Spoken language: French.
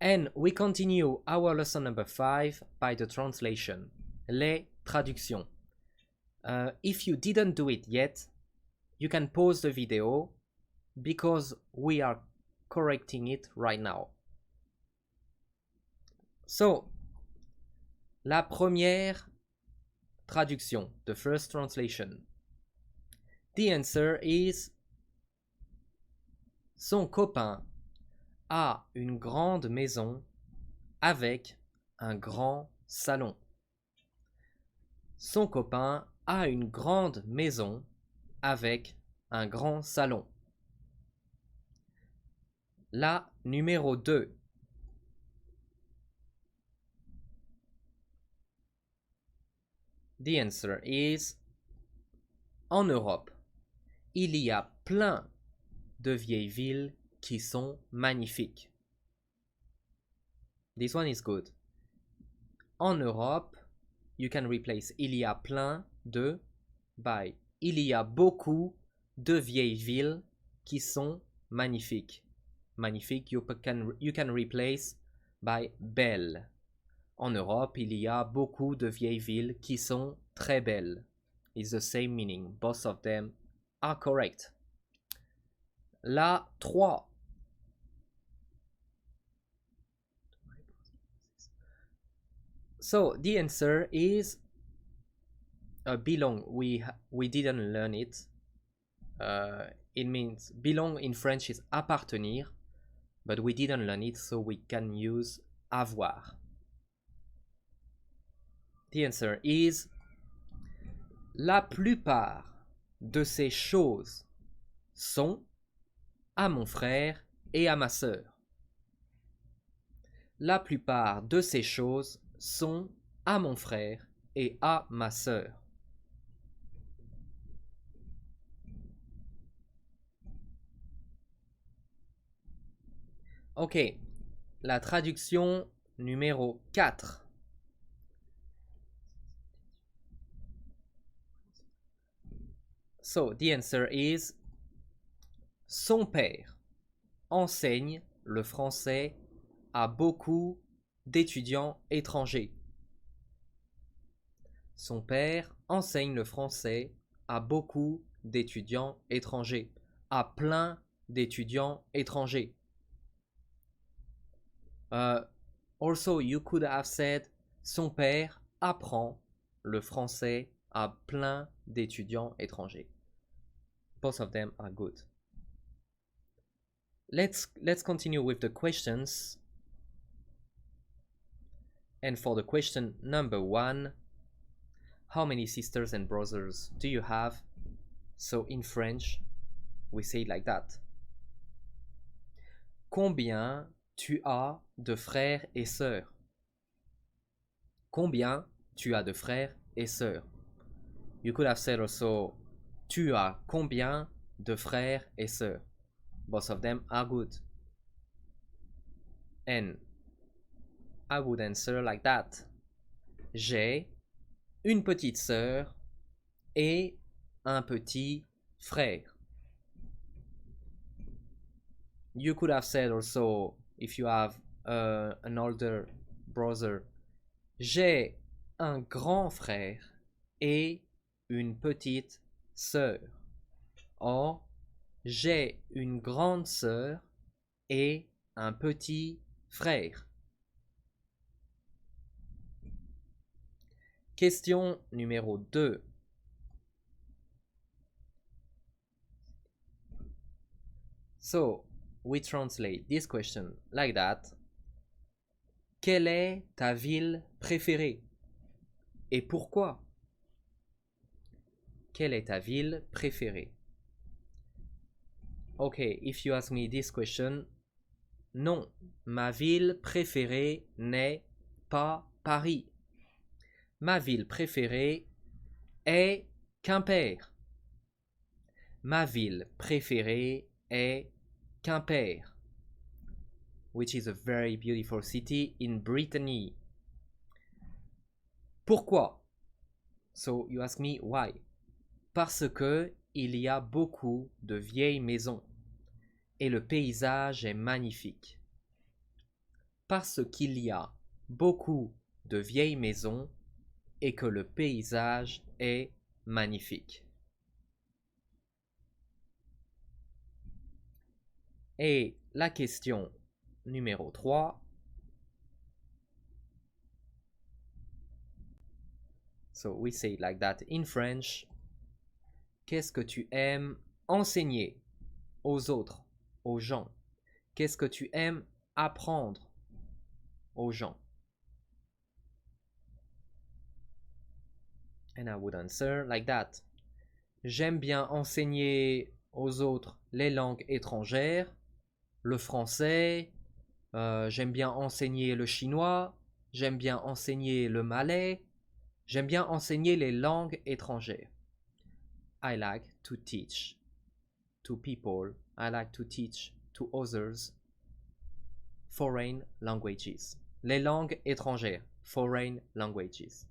And we continue our lesson number 5 by the translation, les traductions. If you didn't do it yet, you can pause the video because we are correcting it right now. So, la première traduction, the first translation. The answer is son copain a une grande maison avec un grand salon. Son copain a une grande maison avec un grand salon. La numéro 2. The answer is en Europe, il y a plein de vieilles villes qui sont magnifiques. This one is good. En Europe, you can replace il y a plein de by il y a beaucoup de vieilles villes qui sont magnifiques. Magnifique, you can replace by belle. En Europe, il y a beaucoup de vieilles villes qui sont très belles. It's the same meaning. Both of them are correct. La 3. So the answer is belong. We didn't learn it. It means belong in French is appartenir, but we didn't learn it, so we can use avoir. The answer is la plupart de ces choses sont à mon frère et à ma sœur. La plupart de ces choses sont à mon frère et à ma sœur. Ok, la traduction numéro 4. So, the answer is son père enseigne le français à beaucoup d'étudiants étrangers. Son père enseigne le français à beaucoup d'étudiants étrangers. À plein d'étudiants étrangers. Also, you could have said son père apprend le français à plein d'étudiants étrangers. Both of them are good. Let's continue with the questions. And for the question number 1, how many sisters and brothers do you have? So in French, we say it like that. Combien tu as de frères et sœurs? Combien tu as de frères et sœurs? You could have said also, tu as combien de frères et sœurs? Both of them are good. And I would answer like that. J'ai une petite sœur et un petit frère. You could have said also, if you have an older brother, j'ai un grand frère et une petite sœur. Or, j'ai une grande sœur et un petit frère. Question numéro 2. So, we translate this question like that. Quelle est ta ville préférée? Et pourquoi? Quelle est ta ville préférée? Okay, if you ask me this question, non, ma ville préférée n'est pas Paris. Ma ville préférée est Quimper. Ma ville préférée est Quimper, which is a very beautiful city in Brittany. Pourquoi? So you ask me why. Parce que il y a beaucoup de vieilles maisons et le paysage est magnifique. parce qu'il y a beaucoup de vieilles maisons et que le paysage est magnifique. Et la question numéro 3. So we say it like that in French. Qu'est-ce que tu aimes enseigner aux autres, aux gens? Qu'est-ce que tu aimes apprendre aux gens? And I would answer like that. J'aime bien enseigner aux autres les langues étrangères, le français, j'aime bien enseigner le chinois, j'aime bien enseigner le malais, j'aime bien enseigner les langues étrangères. I like to teach to people, I like to teach to others foreign languages. Les langues étrangères, foreign languages.